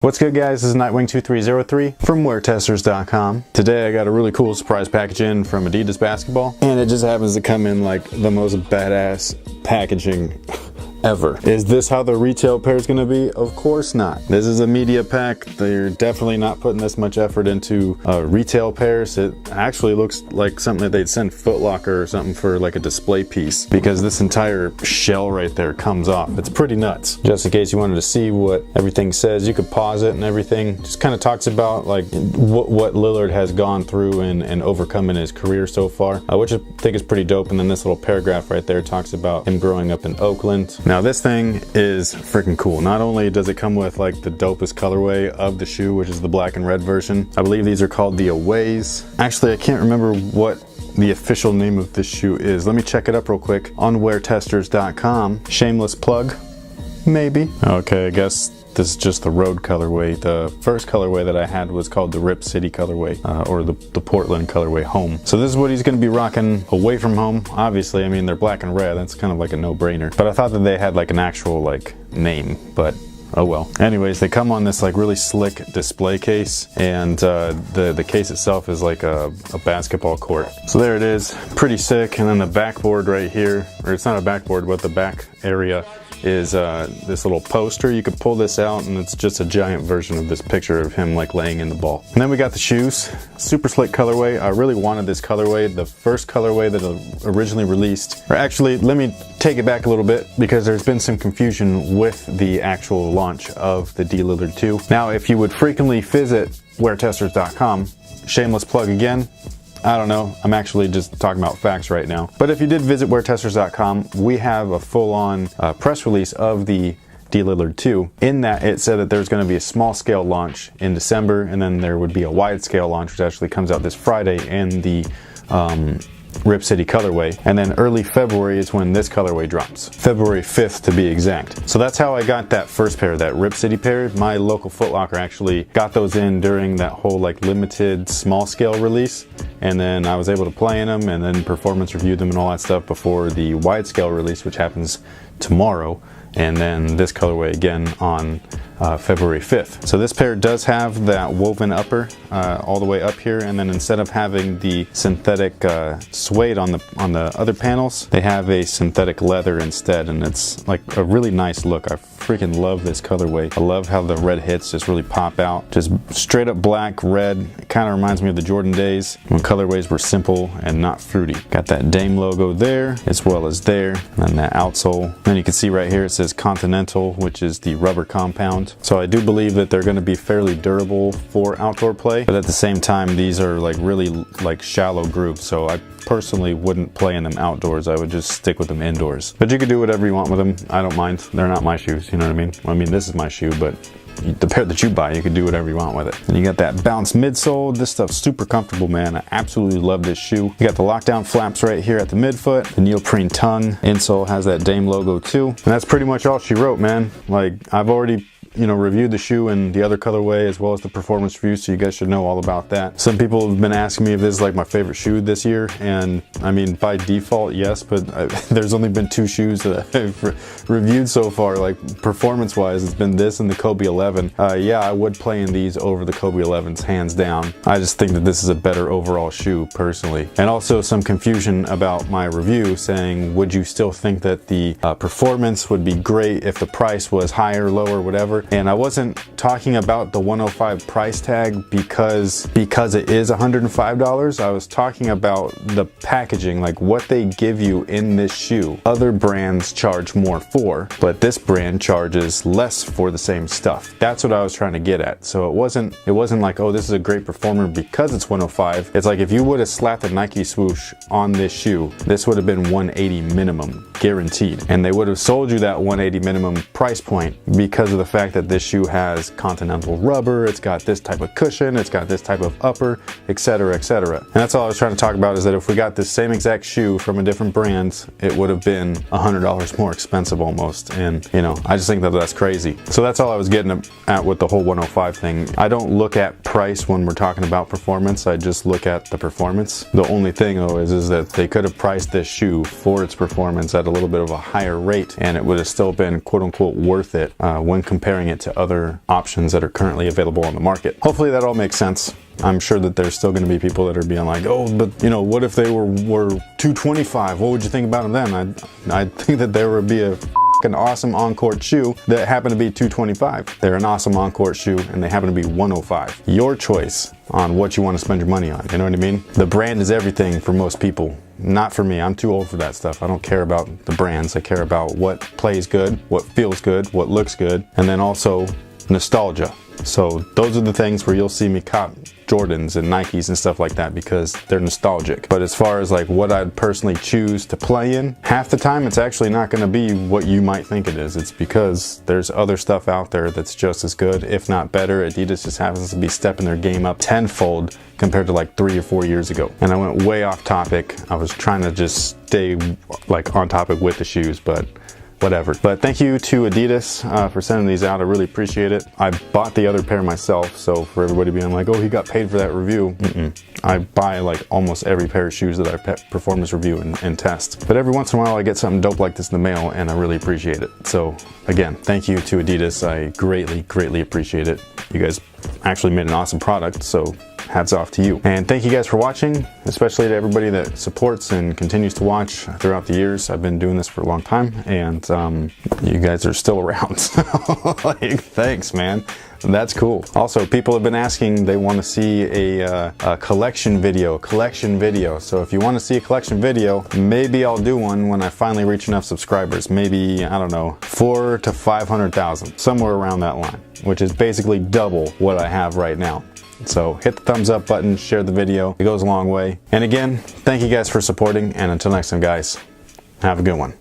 What's good, guys? This is Nightwing2303 from WearTesters.com. Today I got a really cool surprise package in from Adidas basketball, and it just happens to come in like the most badass packaging ever. Is this how the retail pair is going to be? Of course not. This is a media pack. They're definitely not putting this much effort into retail pairs. It actually looks like something that they'd send Foot Locker or something for like a display piece, because this entire shell right there comes off. It's pretty nuts. Just in case you wanted to see what everything says, you could pause it and everything. Just kind of talks about like what Lillard has gone through and overcome in his career so far, which I think is pretty dope. And then this little paragraph right there talks about him growing up in Oakland. Now this thing is freaking cool. Not only does it come with like the dopest colorway of the shoe, which is the black and red version. I believe these are called the Aways. Actually, I can't remember what the official name of this shoe is. Let me check it up real quick on WearTesters.com. Shameless plug, maybe. Okay, I guess this is just the road colorway. The first colorway that I had was called the Rip City colorway, or the Portland colorway home. So this is what he's going to be rocking away from home. Obviously, I mean, they're black and red. That's kind of like a no-brainer. But I thought that they had like an actual like name, but oh well. Anyways, they come on this like really slick display case, and the case itself is like a basketball court. So there it is, pretty sick. And then the backboard right here, or it's not a backboard, but the back area is this little poster. You could pull this out and it's just a giant version of this picture of him like laying in the ball. And then we got the shoes, super slick colorway. I really wanted this colorway. The first colorway that originally released, or actually let me take it back a little bit, because there's been some confusion with the actual launch of the D Lillard 2. Now, if you would frequently visit WearTesters.com, shameless plug again, I don't know, I'm actually just talking about facts right now. But if you did visit WearTesters.com, we have a full-on press release of the D Lillard 2. In that, it said that there's going to be a small scale launch in December, and then there would be a wide scale launch, which actually comes out this Friday in the Rip City colorway, and then early February is when this colorway drops. February 5th to be exact. So that's how I got that first pair, that Rip City pair. My local Foot Locker actually got those in during that whole like limited small scale release, and then I was able to play in them and then performance review them and all that stuff before the wide scale release, which happens tomorrow, and then this colorway again on February 5th. So this pair does have that woven upper all the way up here, and then instead of having the synthetic suede on the other panels, they have a synthetic leather instead, and it's like a really nice look. I freaking love this colorway. I love how the red hits just really pop out. Just straight up black, red. It kind of reminds me of the Jordan days when colorways were simple and not fruity. Got that Dame logo there as well as there, and that outsole. And you can see right here it says Continental, which is the rubber compound. So I do believe that they're going to be fairly durable for outdoor play, but at the same time these are like really like shallow grooves, so I personally wouldn't play in them outdoors. I would just stick with them indoors. But you could do whatever you want with them. I don't mind. They're not my shoes, you know what I mean? I mean, this is my shoe, but the pair that you buy, you can do whatever you want with it. And you got that bounce midsole. This stuff's super comfortable, man. I absolutely love this shoe. You got the lockdown flaps right here at the midfoot. The neoprene tongue. Insole has that Dame logo too. And that's pretty much all she wrote, man. Like, I've already reviewed the shoe in the other colorway as well as the performance review, so you guys should know all about that. Some people have been asking me if this is like my favorite shoe this year, and I mean, by default, yes, but there's only been two shoes that I've reviewed so far, like performance wise. It's been this and the Kobe 11. Yeah, I would play in these over the Kobe 11s, hands down. I just think that this is a better overall shoe personally. And also some confusion about my review saying, would you still think that the performance would be great if the price was higher, lower, whatever? And I wasn't talking about the 105 price tag because it is $105. I was talking about the packaging, like what they give you in this shoe. Other brands charge more for, but this brand charges less for the same stuff. That's what I was trying to get at. So it wasn't like, oh, this is a great performer because it's 105. It's like if you would have slapped a Nike swoosh on this shoe, this would have been 180 minimum, guaranteed. And they would have sold you that 180 minimum price point because of the fact that this shoe has Continental rubber, it's got this type of cushion, it's got this type of upper, etc., etc. And that's all I was trying to talk about, is that if we got the same exact shoe from a different brand, it would have been $100 more expensive almost. And I just think that that's crazy. So that's all I was getting at with the whole 105 thing. I don't look at price when we're talking about performance, I just look at the performance. The only thing though is that they could have priced this shoe for its performance at a little bit of a higher rate, and it would have still been quote unquote worth it when comparing comparing it to other options that are currently available on the market. Hopefully that all makes sense. I'm sure that there's still going to be people that are being like, oh, but you know, what if they were $225? What would you think about them then? I think that there would be an awesome on-court shoe that happened to be $225. They're an awesome on-court shoe and they happen to be $105. Your choice on what you want to spend your money on. You know what I mean? The brand is everything for most people. Not for me. I'm too old for that stuff. I don't care about the brands. I care about what plays good, what feels good, what looks good, and then also nostalgia. So those are the things where you'll see me cop Jordans and Nikes and stuff like that because they're nostalgic. But as far as like what I'd personally choose to play in, half the time it's actually not going to be what you might think it is. It's because there's other stuff out there that's just as good, if not better. Adidas just happens to be stepping their game up tenfold compared to like 3 or 4 years ago. And I went way off topic. I was trying to just stay like on topic with the shoes, but whatever. But thank you to Adidas for sending these out. I really appreciate it. I bought the other pair myself, so for everybody being like, oh, he got paid for that review. I buy like almost every pair of shoes that I perform this review and test. But every once in a while I get something dope like this in the mail and I really appreciate it. So again, thank you to Adidas. I greatly, greatly appreciate it. You guys actually made an awesome product, so hats off to you. And thank you guys for watching, especially to everybody that supports and continues to watch throughout the years. I've been doing this for a long time and you guys are still around. So like, thanks, man. That's cool. Also, people have been asking, they want to see a collection video. So if you want to see a collection video, maybe I'll do one when I finally reach enough subscribers. Maybe, I don't know, 400,000 to 500,000, somewhere around that line, which is basically double what I have right now. So hit the thumbs up button, share the video. It goes a long way. And again, thank you guys for supporting. And until next time, guys, have a good one.